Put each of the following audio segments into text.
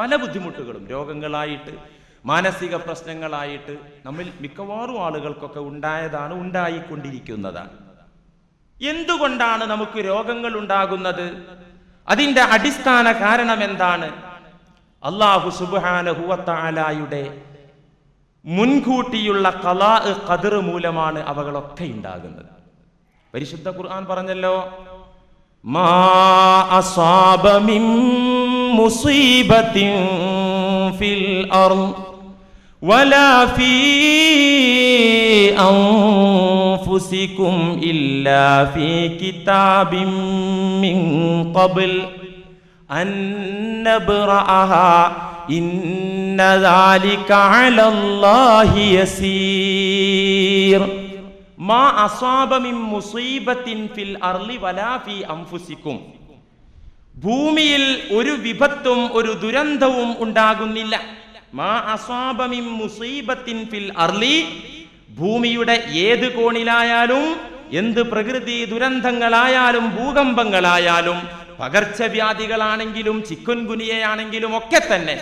പല ബുദ്ധിമുട്ടുകളും രോഗങ്ങളായിട്ട്, മാനസിക പ്രശ്നങ്ങളായിട്ട് നമ്മിൽ മിക്കവാറും ആളുകൾക്കൊക്കെ ഉണ്ടായതാണ്, ഉണ്ടായിക്കൊണ്ടിരിക്കുന്നതാണ്. എന്തുകൊണ്ടാണ് നമുക്ക് രോഗങ്ങൾ ഉണ്ടാകുന്നത്? അതിൻ്റെ അടിസ്ഥാന കാരണം എന്താണ്? അല്ലാഹു സുബ്ഹാനഹു വ തആലയുടെ മുൻകൂട്ടിയുള്ള ഖലാ ഖദർ മൂലമാണ് അവകളൊക്കെ ഉണ്ടാകുന്നത്. പരിശുദ്ധ ഖുർആൻ പറഞ്ഞല്ലോ, മാ അസാബ മിൻ മുസീബത്തിൻ ഫിൽ അർദ് വലാ ഫീ അൻഫുസികും ഇല്ലാ ഫീ കിതാബിൻ മിൻ ഖബ്ൽ അൻ നബ്റഅഹാ ഇന്ന ദാലിക അലല്ലാഹി യസീർ. മാ അസാബ മിൻ മുസീബത്തിൻ ഫിൽ അർളി വലാ ഫീ അൻഫുസികും. ഭൂമിയിൽ ഒരു വിപത്തും ഒരു ദുരന്തവും ഉണ്ടാകുന്നില്ല. മാ അസാബ മിൻ മുസീബത്തിൻ ഫിൽ അർളി, ഭൂമിയുടെ ഏത് കോണിലായാലും എന്ത് പ്രകൃതി ദുരന്തങ്ങളായാലും ഭൂകമ്പങ്ങളായാലും പകർച്ചവ്യാധികളാണെങ്കിലും ചിക്കുൻ ഗുനിയയാണെങ്കിലും ഒക്കെ തന്നെ,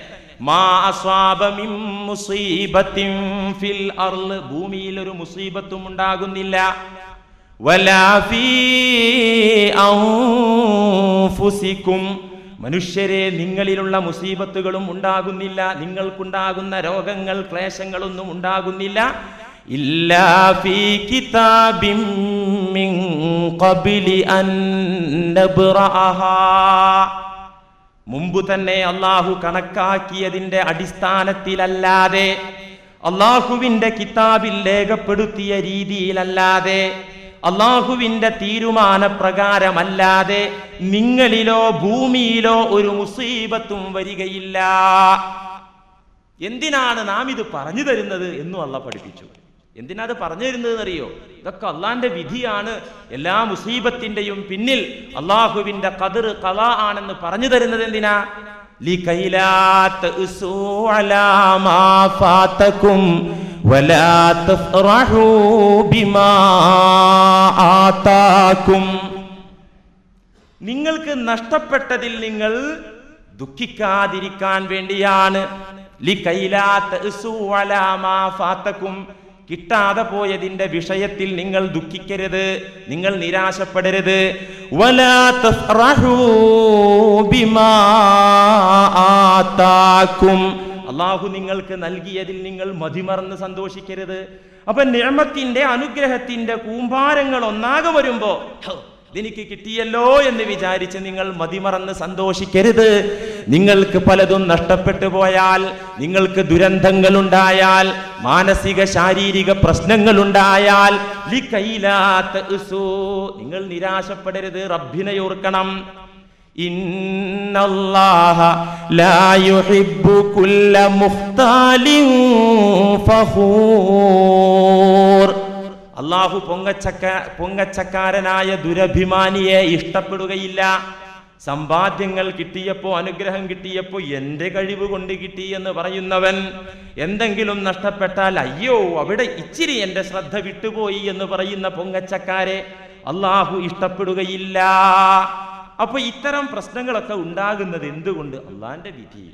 മാ അസ്വാബ മിൻ മുസീബത്തിൻ ഫിൽ അർള്, ഭൂമിയിൽ ഒരു മുസീബത്തും ഉണ്ടാകുന്നില്ല. വലാ ഫീ അൻഫുസികും, മനുഷ്യരെ നിങ്ങളിലുള്ള മുസീബത്തുകളും ഉണ്ടാകുന്നില്ല, നിങ്ങൾക്കുണ്ടാകുന്ന രോഗങ്ങൾ ക്ലേശങ്ങളൊന്നും ഉണ്ടാകുന്നില്ല. ഇല്ലാ ഫീ കിതാബിൻ മിൻ ഖബ്ലി അൻ നബ്റഅഹാ, മുമ്പ് തന്നെ അല്ലാഹു കണക്കാക്കിയതിന്റെ അടിസ്ഥാനത്തിലല്ലാതെ, അല്ലാഹുവിന്റെ കിതാബിൽ രേഖപ്പെടുത്തിയ രീതിയിലല്ലാതെ, അല്ലാഹുവിന്റെ തീരുമാനപ്രകാരമല്ലാതെ നിങ്ങളിലോ ഭൂമിയിലോ ഒരു മുസീബത്തും വരികയില്ല. എന്തിനാണ് നാം ഇത് പറഞ്ഞു തരുന്നത് എന്നും അല്ലാഹ് പഠിപ്പിച്ചു. എന്തിനാ അത് പറഞ്ഞു തരുന്നത് അറിയോ? ഇതൊക്കെ അള്ളാന്റെ വിധിയാണ്. എല്ലാ മുസീബത്തിന്റെയും പിന്നിൽ അള്ളാഹുവിന്റെ ഖദർ ഖലാ ആണെന്ന് പറഞ്ഞു തരുന്നത് എന്തിനാ? ലികൈലാ തഅസൂ അലാ മാ ഫാതകും വലാ തഫ്റഹൂ ബിമാ ആതാകും. നിങ്ങൾക്ക് നഷ്ടപ്പെട്ടതിൽ നിങ്ങൾ ദുഃഖിക്കാതിരിക്കാൻ വേണ്ടിയാണ്. ലികൈലാ തഅസൂ അലാ മാ ഫാതകും, കിട്ടാതെ പോയതിന്റെ വിഷയത്തിൽ നിങ്ങൾ ദുഃഖിക്കരുത്, നിങ്ങൾ നിരാശപ്പെടരുത്. വലാ തഫ്റഹൂ ബിമാ ആതാകും, അല്ലാഹു നിങ്ങൾക്ക് നൽകിയതിൽ നിങ്ങൾ മതിമറന്ന് സന്തോഷിക്കരുത്. അപ്പൊ നിഅമത്തിന്റെ അനുഗ്രഹത്തിന്റെ കൂമ്പാരങ്ങൾ ഒന്നാകെ വരുമ്പോ ഇതെനിക്ക് കിട്ടിയല്ലോ എന്ന് വിചാരിച്ച് നിങ്ങൾ മതിമറന്ന് സന്തോഷിക്കരുത്. നിങ്ങൾക്ക് പലതും നഷ്ടപ്പെട്ടു പോയാൽ, നിങ്ങൾക്ക് ദുരന്തങ്ങൾ ഉണ്ടായാൽ, മാനസിക ശാരീരിക പ്രശ്നങ്ങൾ ഉണ്ടായാൽ, നിങ്ങൾ നിരാശപ്പെടരുത്, റബ്ബിനെ ഓർക്കണം. ഇന്നല്ലാഹ ലാ യുഹിബ്ബു കുല്ല മുഖ്താലിൻ ഫഖൂർ, അല്ലാഹു പൊങ്ങച്ചക്കാരനായ ദുരഭിമാനിയെ ഇഷ്ടപ്പെടുകയില്ല. സമ്പാദ്യങ്ങൾ കിട്ടിയപ്പോ, അനുഗ്രഹം കിട്ടിയപ്പോ എന്റെ കഴിവ് കൊണ്ട് കിട്ടി എന്ന് പറയുന്നവൻ, എന്തെങ്കിലും നഷ്ടപ്പെട്ടാൽ അയ്യോ അവിടെ ഇച്ചിരി എന്റെ ശ്രദ്ധ വിട്ടുപോയി എന്ന് പറയുന്ന പൊങ്ങച്ചക്കാരെ അല്ലാഹു ഇഷ്ടപ്പെടുകയില്ല. അപ്പൊ ഇത്തരം പ്രശ്നങ്ങളൊക്കെ ഉണ്ടാകുന്നത് എന്തുകൊണ്ട്? അള്ളാന്റെ വിധി,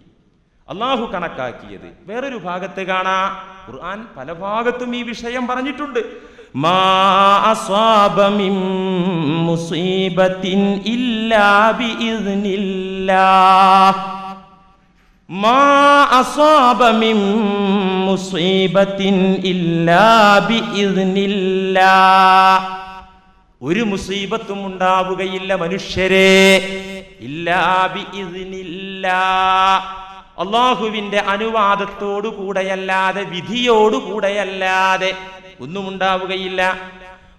അല്ലാഹു കണക്കാക്കിയത്. വേറൊരു ഭാഗത്ത് കാണാ, ഖുർആൻ പല ഭാഗത്തും ഈ വിഷയം പറഞ്ഞിട്ടുണ്ട്. മാ അസ്വാബ മിൻ മുസീബത്തിൻ ഇല്ലാ ബിഇദ്നില്ലാഹ്, മാ അസ്വാബ മിൻ മുസീബത്തിൻ ഇല്ലാ ബിഇദ്നില്ലാഹ്, ഒരു മുസീബത്തും ഉണ്ടാവുകയില്ല മനുഷ്യരെ, ഇല്ലാ ബിഇദ്നില്ലാഹ്, അല്ലാഹുവിന്റെ അനുവാദത്തോടു കൂടെയല്ലാതെ, വിധിയോടുകൂടെയല്ലാതെ ഒന്നും ഉണ്ടാവുകയില്ല.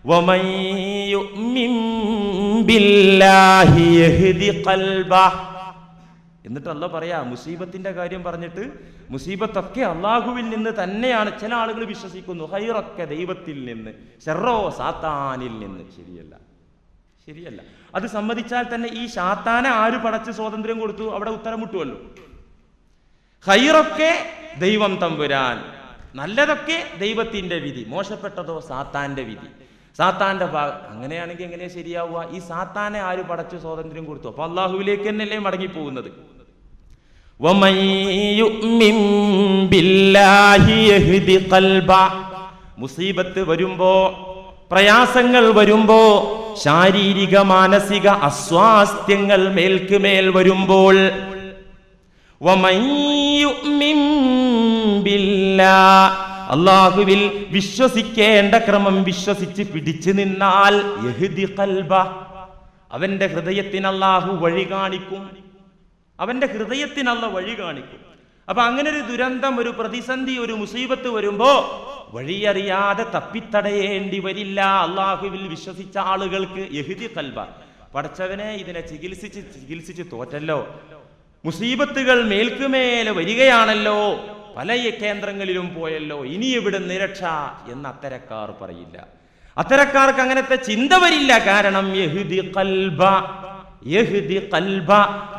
വമൻ യുഅ്മിൻ ബില്ലാഹി യഹ്ദി ഖൽബഹ്, എന്നിട്ട് അല്ലാഹ് പറയാ മുസീബത്തിന്റെ കാര്യം പറഞ്ഞിട്ട്, മുസീബത്തൊക്കെ അല്ലാഹുവിൽ നിന്ന് തന്നെയാണ്. ചില ആളുകൾ വിശ്വസിക്കുന്നു ഖൈറൊക്കെ ദൈവത്തിൽ നിന്ന്, ശർറോ സാത്താനിൽ നിന്ന്. ശരിയല്ല. അത് സമ്മതിച്ചാൽ തന്നെ ഈ ശാത്താനെ ആര് പടച്ച് സ്വാതന്ത്ര്യം കൊടുത്തു? അവിടെ ഉത്തരം മുട്ടുമല്ലോ. ഖൈറൊക്കെ ദൈവം തമ്പുരാൻ, നല്ലതൊക്കെ ദൈവത്തിന്റെ വിധി, മോശപ്പെട്ടതോ സാത്താന്റെ വിധി, സാത്താന്റെ ഭാഗം. അങ്ങനെയാണെങ്കിൽ എങ്ങനെയാ ശരിയാവുക? ഈ സാത്താനെ ആര് പടച്ച് സ്വാതന്ത്ര്യം കൊടുത്തു? അപ്പൊ അള്ളാഹുവിലേക്ക് തന്നെയല്ലേ മടങ്ങിപ്പോകുന്നത്. വമൻ യുഅ്മിൻ ബില്ലാഹി യഹ്ദി ഖൽബ. മുസീബത്ത് വരുമ്പോ, പ്രയാസങ്ങൾ വരുമ്പോ, ശാരീരിക മാനസിക അസ്വാസ്ഥ്യങ്ങൾ മേൽക്കുമേൽ വരുമ്പോൾ, വമൻ യുഅ്മിൻ ബില്ലാഹ്, അല്ലാഹുവിൽ വിശ്വസിക്കേണ്ട ക്രമം വിശ്വസിച്ച് പിടിച്ചു നിന്നാൽ, യഹ്ദി ഖൽബ, അവന്റെ ഹൃദയത്തിന് അല്ലാഹു വഴി കാണിക്കും. അവന്റെ ഹൃദയത്തിന് അല്ലാഹു വഴി കാണിക്കും. അപ്പൊ അങ്ങനെ ഒരു ദുരന്തം, ഒരു പ്രതിസന്ധി, ഒരു മുസീബത്ത് വരുമ്പോ വഴിയറിയാതെ തപ്പിത്തടയേണ്ടി വരില്ല. അള്ളാഹുവിൽ വിശ്വസിച്ച ആളുകൾക്ക് യഹ്ദി ഖൽബ. പടച്ചവനെ, ഇതിനെ ചികിത്സിച്ച് തോറ്റല്ലോ, മുസീബത്തുകൾ മേൽക്കുമേൽ വരികയാണല്ലോ, പല കേന്ദ്രങ്ങളിലും പോയല്ലോ, ഇനി എവിടെ നിരക്ഷ എന്ന് അത്തരക്കാർ പറയില്ല. അത്തരക്കാർക്ക് അങ്ങനത്തെ ചിന്ത വരില്ല. കാരണം യഹ്ദി ഖൽബ, യഹ്ദി ഖൽബ,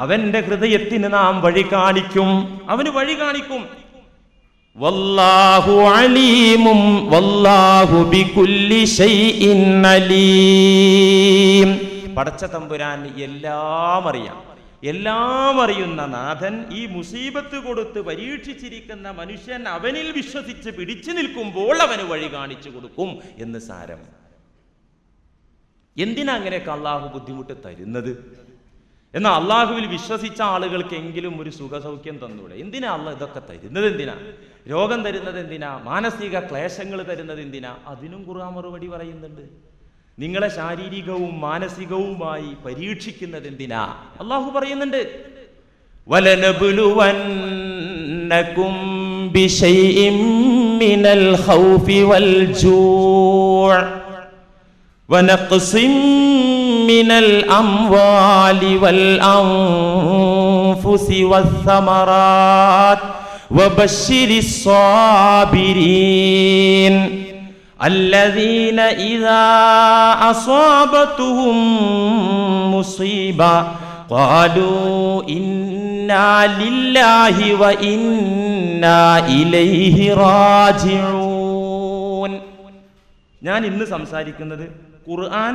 അവന്റെ ഹൃദയത്തിന് നാം വഴി കാണിക്കും, അവന് വഴി കാണിക്കും. വല്ലാഹു അലീമും വല്ലാഹു ബികുല്ലി ശൈഇൻ അലീം. പടച്ച തമ്പുരാൻ എല്ലാം അറിയാം, എല്ലാം അറിയുന്ന നാഥൻ ഈ മുസീബത്ത് കൊടുത്ത് പരീക്ഷിച്ചിരിക്കുന്ന മനുഷ്യൻ അവനിൽ വിശ്വസിച്ച് പിടിച്ചു നിൽക്കുമ്പോൾ അവന് വഴി കാണിച്ചു കൊടുക്കും എന്ന് സാരം. എന്തിനാ അങ്ങനെയൊക്കെ അള്ളാഹു ബുദ്ധിമുട്ട് തരുന്നത്? എന്നാൽ അള്ളാഹുവിൽ വിശ്വസിച്ച ആളുകൾക്കെങ്കിലും ഒരു സുഖസൗഖ്യം തന്നൂടെ? എന്തിനാ അള്ളാഹ് ഇതൊക്കെ തരുന്നത്? എന്തിനാ രോഗം തരുന്നത്? എന്തിനാ മാനസിക ക്ലേശങ്ങൾ തരുന്നത്? എന്തിനാ? അതിനും ഖുർആൻ മറുപടി പറയുന്നുണ്ട്. നിങ്ങളെ ശാരീരികവും മാനസികവുമായി പരീക്ഷിക്കുന്നത് എന്തിനാ? അള്ളാഹു പറയുന്നുണ്ട്, വലനബ്ലുവന്നകും ബിശൈഇൻ മിനൽ ഖൗഫി വൽ ജൂഅ് വനഖ്സിൻ മിനൽ അംവാലി വൽ അൻഫുസി വസ്സമറാത്ത് വബശ്ശിരിസ് സ്വാബിരീൻ الذين إذا أصابتهم مصيبة قالوا إنا لله وإنا إليه راجعون. ഞാൻ ഇന്ന് സംസാരിക്കുന്നത് ഖുർആൻ,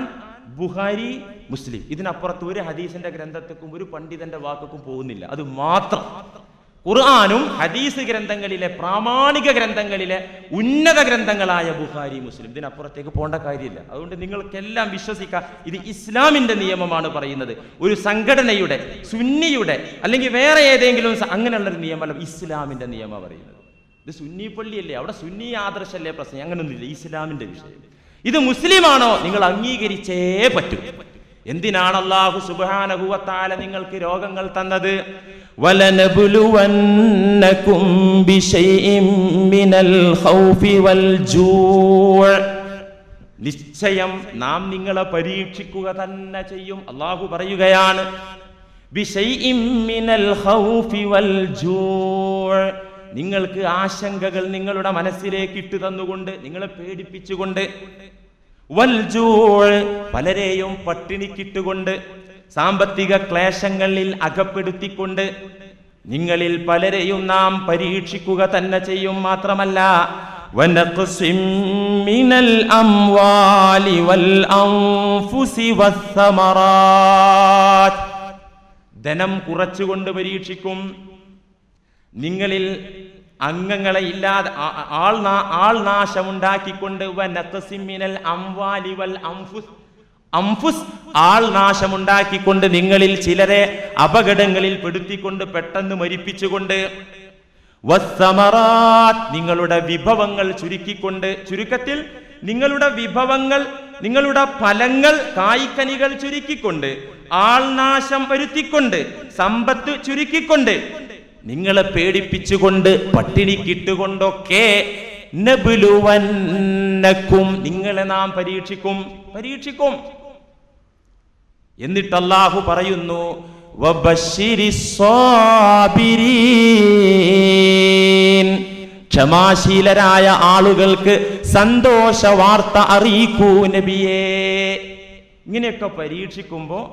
ബുഖാരി, മുസ്ലിം, ഇതിനപ്പുറത്ത് ഒരു ഹദീസിന്റെ ഗ്രന്ഥത്തിനും ഒരു പണ്ഡിതന്റെ വാക്കും പോകുന്നില്ല. അത് മാത്രം ഖുർആനും ഹദീസ് ഗ്രന്ഥങ്ങളിലെ പ്രാമാണിക ഗ്രന്ഥങ്ങളിലെ ഉന്നത ഗ്രന്ഥങ്ങളായ ബുഖാരി, മുസ്ലിം, ഇതിനപ്പുറത്തേക്ക് പോകേണ്ട കാര്യമില്ല. അതുകൊണ്ട് നിങ്ങൾക്കെല്ലാം വിശ്വസിക്കാം, ഇത് ഇസ്ലാമിന്റെ നിയമമാണ് പറയുന്നത്. ഒരു സംഘടനയുടെ, സുന്നിയുടെ അല്ലെങ്കിൽ വേറെ ഏതെങ്കിലും അങ്ങനെയുള്ളൊരു നിയമമല്ല, ഇസ്ലാമിന്റെ നിയമം പറയുന്നത്. ഇത് സുന്നി പള്ളിയല്ലേ, അവിടെ സുന്നി ആദർശല്ലേ പ്രശ്നം? അങ്ങനൊന്നുമില്ല, ഇസ്ലാമിന്റെ വിഷയം. ഇത് മുസ്ലിമാണോ നിങ്ങൾ അംഗീകരിച്ചേ പറ്റൂ. എന്തിനാണ് അല്ലാഹു സുബ്ഹാനഹു വ തആല നിങ്ങൾക്ക് രോഗങ്ങൾ തന്നത്? വലനബ്ലുവന്നകും ബിശൈഇൻ മിനൽ ഖൗഫി വൽ ജൂഅ്, നിശ്ചയം നാം നിങ്ങളെ പരീക്ഷിക്കുക തന്നെ ചെയ്യും. അല്ലാഹു പറയുകയാണ്, ബിശൈഇൻ മിനൽ ഖൗഫി വൽ ജൂഅ്, നിങ്ങൾക്ക് ആശങ്കകൾ നിങ്ങളുടെ മനസ്സിലേക്ക് ഇട്ടു തന്നുകൊണ്ട്, നിങ്ങളെ പേടിപ്പിച്ചുകൊണ്ട്, വൽ ജൂഅ്, പലരെയും പട്ടിണിക്കിട്ടുകൊണ്ട്, സാമ്പത്തിക ക്ലേശങ്ങളിൽ അകപ്പെടുത്തിക്കൊണ്ട് നിങ്ങളിൽ പലരെയും നാം പരീക്ഷിക്കുക തന്നെ ചെയ്യും. മാത്രമല്ല, വനഖ്സിൻ മിനൽ അംവാലി വൽ അൻഫുസി വസ്സമറാത്ത്, ധനം കുറച്ചുകൊണ്ട് പരീക്ഷിക്കും. നിങ്ങളിൽ അംഗങ്ങളെ ഇല്ലാതെ ആൾനാശമുണ്ടാക്കിക്കൊണ്ട്, വനഖ്സിൻ മിനൽ അംവാലി വൽ അൻഫുസ്, ആൾനാശമുണ്ടാക്കിക്കൊണ്ട്, നിങ്ങളിൽ ചിലരെ അപകടങ്ങളിൽ പെടുത്തിക്കൊണ്ട്, പെട്ടെന്ന് മരിപ്പിച്ചുകൊണ്ട്, വസ്സമറാത്ത്, നിങ്ങളുടെ വിഭവങ്ങൾ ചുരുക്കിക്കൊണ്ട്, ചുരുക്കത്തിൽ നിങ്ങളുടെ വിഭവങ്ങൾ, നിങ്ങളുടെ ഫലങ്ങൾ, കായ്ക്കനികൾ ചുരുക്കിക്കൊണ്ട്, ആൾനാശം വരുത്തിക്കൊണ്ട്, സമ്പത്ത് ചുരുക്കിക്കൊണ്ട്, നിങ്ങളെ പേടിപ്പിച്ചുകൊണ്ട്, പട്ടിണിക്കിട്ടുകൊണ്ടൊക്കെ, നബ്ലുവന്നകും, നിങ്ങളെ നാം പരീക്ഷിക്കും. എന്നിട്ട് അല്ലാഹു പറയുന്നു, വബശ്ശിരിസ് സ്വാബിരീൻ, ക്ഷമാശീലരായ ആളുകൾക്ക് സന്തോഷ വാർത്ത അറിയിക്കൂ നബിയേ. ഇങ്ങനെയൊക്കെ പരീക്ഷിക്കുമ്പോൾ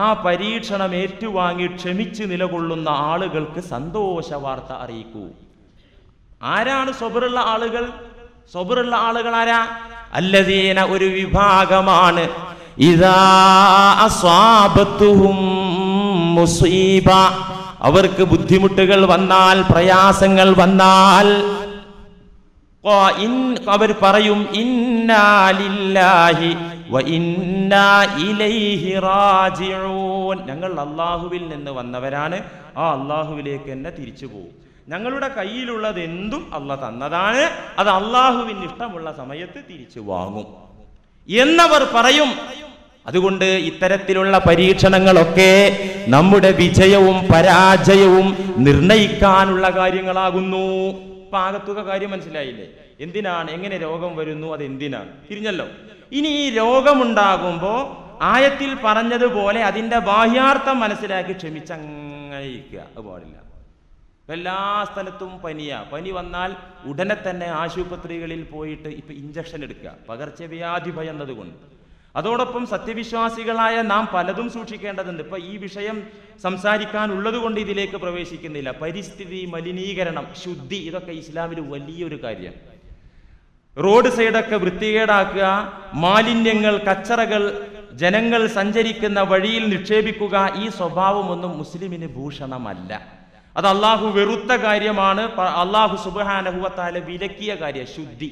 ആ പരീക്ഷണം ഏറ്റുവാങ്ങി ക്ഷമിച്ച് നിലകൊള്ളുന്ന ആളുകൾക്ക് സന്തോഷ വാർത്ത അറിയിക്കൂ. ആരാണ് സ്വബറുള്ള ആളുകൾ? സ്വബറുള്ള ആളുകൾ ആരാ? അല്ലദീന, ഒരു വിഭാഗമാണ്, ഇദാ അസ്വാബത്തുഹും മുസീബ, അവർക്ക് ബുദ്ധിമുട്ടുകൾ വന്നാൽ, പ്രയാസങ്ങൾ വന്നാൽ അവർ പറയും ഇന്നാ ലില്ലാഹി വ ഇന്നാ ഇലൈഹി റാജിഊൻ. ഞങ്ങൾ അല്ലാഹുവിൽ നിന്ന് വന്നവരാണ്, ആ അല്ലാഹുവിലേക്ക് തന്നെ തിരിച്ചു പോകും. ഞങ്ങളുടെ കയ്യിലുള്ളത് എന്തും അല്ലാഹ് തന്നതാണ്, അത് അല്ലാഹുവിന് ഇഷ്ടമുള്ള സമയത്ത് തിരിച്ചു വാങ്ങും എന്നവർ പറയും. അതുകൊണ്ട് ഇത്തരത്തിലുള്ള പരീക്ഷണങ്ങളൊക്കെ നമ്മുടെ വിജയവും പരാജയവും നിർണയിക്കാനുള്ള കാര്യങ്ങളാകുന്നു. ആകത്തുക കാര്യം മനസ്സിലായില്ലേ? എന്തിനാണ്, എങ്ങനെ രോഗം വരുന്നു, അതെന്തിനാണ് തിരിഞ്ഞല്ലോ. ഇനി ഈ രോഗമുണ്ടാകുമ്പോൾ ആയത്തിൽ പറഞ്ഞതുപോലെ അതിന്റെ ബാഹ്യാർത്ഥം മനസ്സിലാക്കി ക്ഷമിച്ചങ്ങനെ ഇരിക്കുക, അത് പാടില്ല. എല്ലാ സ്ഥലത്തും പനിയാ, പനി വന്നാൽ ഉടനെ തന്നെ ആശുപത്രികളിൽ പോയിട്ട് ഇപ്പൊ ഇഞ്ചക്ഷൻ എടുക്കുക, പകർച്ചവ്യാധി ഭയന്നതുകൊണ്ട്. അതോടൊപ്പം സത്യവിശ്വാസികളായ നാം പലതും സൂക്ഷിക്കേണ്ടതുണ്ട്. ഇപ്പൊ ഈ വിഷയം സംസാരിക്കാനുള്ളത് കൊണ്ട് ഇതിലേക്ക് പ്രവേശിക്കുന്നില്ല. പരിസ്ഥിതി മലിനീകരണം, ശുദ്ധി, ഇതൊക്കെ ഇസ്ലാമിൽ വലിയൊരു കാര്യം. റോഡ് സൈഡൊക്കെ വൃത്തികേടാക്കുക, മാലിന്യങ്ങൾ, കച്ചറകൾ ജനങ്ങൾ സഞ്ചരിക്കുന്ന വഴിയിൽ നിക്ഷേപിക്കുക, ഈ സ്വഭാവമൊന്നും മുസ്ലിമിന് ഭൂഷണമല്ല. അത് അള്ളാഹു വെറുത്ത കാര്യമാണ്. അള്ളാഹു സുബ്ഹാനഹു വ തആല വിലക്കിയ കാര്യം ശുദ്ധി.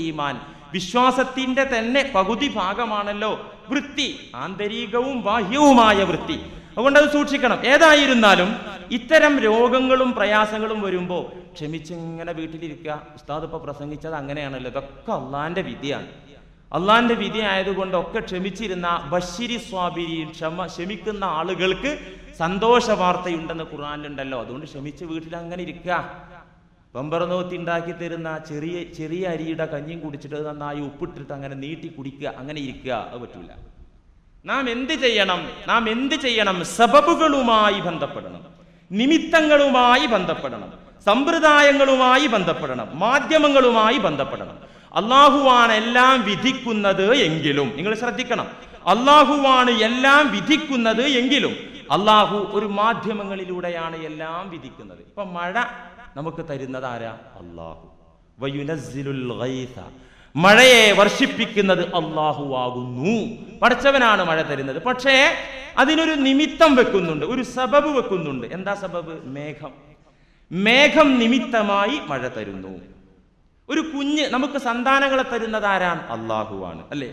ഈമാൻ, വിശ്വാസത്തിന്റെ തന്നെ പകുതി ഭാഗമാണല്ലോ വൃത്തി, ആന്തരികവും ബാഹ്യവുമായ വൃത്തി. അതുകൊണ്ട് അത് സൂക്ഷിക്കണം. ഏതായിരുന്നാലും ഇത്തരം രോഗങ്ങളും പ്രയാസങ്ങളും വരുമ്പോൾ ക്ഷമിച്ചിങ്ങനെ വീട്ടിലിരിക്കുക. ഉസ്താദ് ഇപ്പൊ പ്രസംഗിച്ചത് അങ്ങനെയാണല്ലോ, ഇതൊക്കെ അള്ളാന്റെ വിധിയാണ്. അള്ളാന്റെ വിധി ആയതുകൊണ്ടൊക്കെ ക്ഷമിച്ചിരുന്ന ബശ്ശിരി സ്വാബിരീൻ, ക്ഷമിക്കുന്ന ആളുകൾക്ക് സന്തോഷ വാർത്തയുണ്ടെന്ന് ഖുർആനിലുണ്ടല്ലോ. അതുകൊണ്ട് ക്ഷമിച്ച് വീട്ടിൽ അങ്ങനെ ഇരിക്കുക. പമ്പറനോത്തി ഉണ്ടാക്കി തരുന്ന ചെറിയ അരിയുടെ കഞ്ഞിയും കുടിച്ചിട്ട് നന്നായി ഉപ്പിട്ടിട്ട് അങ്ങനെ നീട്ടി കുടിക്കുക, അങ്ങനെ ഇരിക്കുക, അത് പറ്റൂല. നാം എന്ത് ചെയ്യണം? സബബുകളുമായി ബന്ധപ്പെടണം, നിമിത്തങ്ങളുമായി ബന്ധപ്പെടണം, സമ്പ്രദായങ്ങളുമായി ബന്ധപ്പെടണം, മാധ്യമങ്ങളുമായി ബന്ധപ്പെടണം. അള്ളാഹുവാണ് എല്ലാം വിധിക്കുന്നത് എങ്കിലും, നിങ്ങൾ ശ്രദ്ധിക്കണം, അള്ളാഹുവാണ് എല്ലാം വിധിക്കുന്നത് എങ്കിലും അള്ളാഹു ഒരു മാധ്യമങ്ങളിലൂടെയാണ് എല്ലാം വിധിക്കുന്നത്. ഇപ്പൊ മഴ നമുക്ക് തരുന്നത് ആരാ? അള്ളാഹു. വയുനസ്സിലുൽ ഗൈസ, മഴയെ വർഷിപ്പിക്കുന്നത് അള്ളാഹു ആകുന്നു. പടച്ചവനാണ് മഴ തരുന്നത്. പക്ഷേ അതിനൊരു നിമിത്തം വെക്കുന്നുണ്ട്, ഒരു സബബ് വെക്കുന്നുണ്ട്. എന്താ സബബ്? മേഘം നിമിത്തമായി മഴ തരുന്നു. ഒരു കുഞ്ഞ് നമുക്ക് സന്താനങ്ങളെ തരുന്നത് ആരാണ്? അള്ളാഹുവാണ്. അല്ലേ?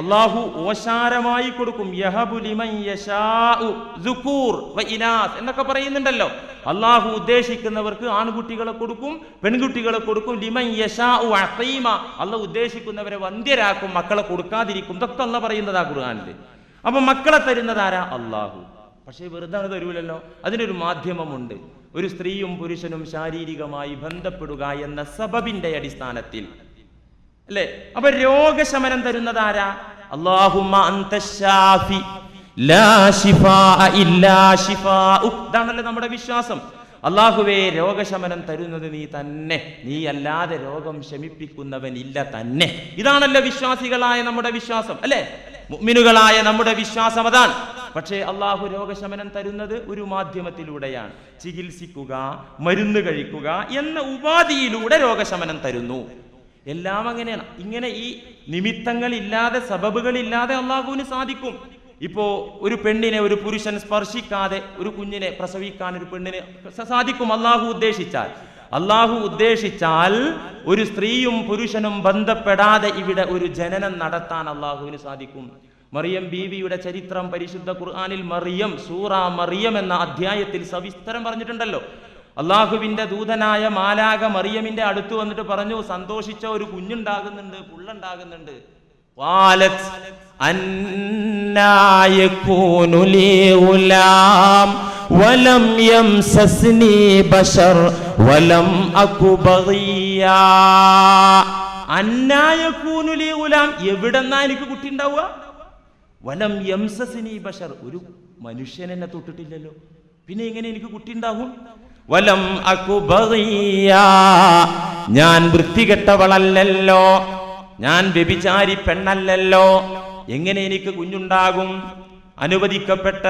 അള്ളാഹു ഓശാരമായി കൊടുക്കും. യഹബു ലിമൻ യശാഉ ദുകൂർ വ ഇനാസ് എന്നൊക്കെ പറയുന്നുണ്ടല്ലോ. അള്ളാഹു ഉദ്ദേശിക്കുന്നവർക്ക് ആൺകുട്ടികളെ കൊടുക്കും, പെൺകുട്ടികളെ കൊടുക്കും. ലിമൻ യശാഉ അഖീമ, അള്ളാഹു ഉദ്ദേശിക്കുന്നവരെ വന്ധ്യരാക്കും, മക്കളെ കൊടുക്കാതിരിക്കും. ഇതൊക്കെ അള്ളാഹ് പറയുന്നതാ ഖുർആനിൽ. അപ്പൊ മക്കളെ തരുന്നത് ആരാ? അള്ളാഹു. പക്ഷേ വെറുതെ തരൂലല്ലോ, അതിനൊരു മാധ്യമമുണ്ട്. ഒരു സ്ത്രീയും പുരുഷനും ശാരീരികമായി ബന്ധപ്പെടുക എന്ന സബബിന്റെ അടിസ്ഥാനത്തിൽ, അല്ലേ? അപ്പൊ രോഗശമനം തരുന്നത് ആരാ? അല്ലാഹുമ്മ അന്തശ്ശാഫി ലാ ശിഫാഅ ഇല്ലാ ശിഫാഉക്. ഇതാണല്ലോ നമ്മുടെ വിശ്വാസം. അല്ലാഹുവേ, രോഗശമനം തരുന്നത് നീ തന്നെ, നീ അല്ലാതെ രോഗം ശമിപ്പിക്കുന്നവൻ ഇല്ല തന്നെ. ഇതാണല്ലോ വിശ്വാസികളായ നമ്മുടെ വിശ്വാസം, അല്ലേ? മുഅ്മിനുകളായ നമ്മുടെ വിശ്വാസം അതാണ്. പക്ഷേ അള്ളാഹു രോഗശമനം തരുന്നത് ഒരു മാധ്യമത്തിലൂടെയാണ്. ചികിത്സിക്കുക, മരുന്ന് കഴിക്കുക എന്ന ഉപാധിയിലൂടെ രോഗശമനം തരുന്നു. എല്ലാം അങ്ങനെയാണ്. ഇങ്ങനെ ഈ നിമിത്തങ്ങളില്ലാതെ, സബബുകളില്ലാതെ അള്ളാഹുവിന് സാധിക്കും. ഇപ്പോ ഒരു പെണ്ണിനെ ഒരു പുരുഷൻ സ്പർശിക്കാതെ ഒരു കുഞ്ഞിനെ പ്രസവിക്കാൻ ഒരു പെണ്ണിന് സാധിക്കും, അള്ളാഹു ഉദ്ദേശിച്ചാൽ ഒരു സ്ത്രീയും പുരുഷനും ബന്ധപ്പെടാതെ ഇവിടെ ഒരു ജനനം നടത്താൻ അള്ളാഹുവിന് സാധിക്കും. മറിയം ബീവിയുടെ ചരിത്രം പരിശുദ്ധ ഖുർആനിൽ സൂറ മറിയം എന്ന അധ്യായത്തിൽ സവിസ്തരം പറഞ്ഞിട്ടുണ്ടല്ലോ. അള്ളാഹുവിന്റെ ദൂതനായ മാലാക മറിയമിന്റെ അടുത്ത് വന്നിട്ട് പറഞ്ഞു, സന്തോഷിച്ച ഒരു കുഞ്ഞുണ്ടാകുന്നുണ്ട്, പുള്ളുണ്ടാകുന്നുണ്ട്. എവിടെന്നാ എനിക്ക് കുട്ടി ഉണ്ടാവുക? വലം യംസസ്നി ബശർ, ഒരു മനുഷ്യൻ എന്നെ തൊട്ടിട്ടില്ലല്ലോ, പിന്നെ എങ്ങനെ എനിക്ക് കുട്ടി ഉണ്ടാകും? വലം അകു ബഗിയാ, ഞാൻ വൃത്തികെട്ടവളല്ലല്ലോ, ഞാൻ വ്യഭിചാരി പെണ്ണല്ലല്ലോ, എങ്ങനെ എനിക്ക് കുഞ്ഞുണ്ടാകും? അനുവദിക്കപ്പെട്ട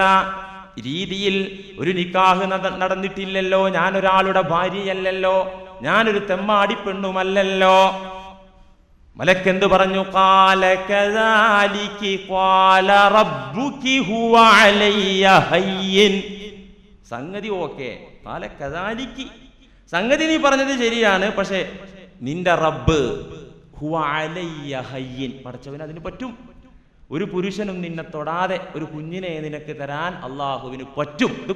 രീതിയിൽ ഒരു നിക്കാഹ് നടന്നിട്ടില്ലല്ലോ, ഞാൻ ഒരാളുടെ ഭാര്യയല്ലല്ലോ, ഞാനൊരു തെമ്മാടി പെണ്ണുമല്ലല്ലോ. മലക്കെന്ത് പറഞ്ഞു? ഖാല കദാലികി ഖാല റബ്ബുകി ഹുവ അലയ്യ ഹയ്യിൻ. സംഗതി ഓക്കെ. ഖാല കദാലികി, സംഗതി നീ പറഞ്ഞത് ശരിയാണ്, പക്ഷേ നിന്റെ റബ്ബ് ഹുവ അലയ്യ ഹയ്യിൻ, പടച്ചവന് അതിന് പറ്റും. ഒരു പുരുഷനും നിന്നെ തൊടാതെ ഒരു കുഞ്ഞിനെ നിനക്ക് തരാൻ അള്ളാഹുവിന് പറ്റും. ഇത്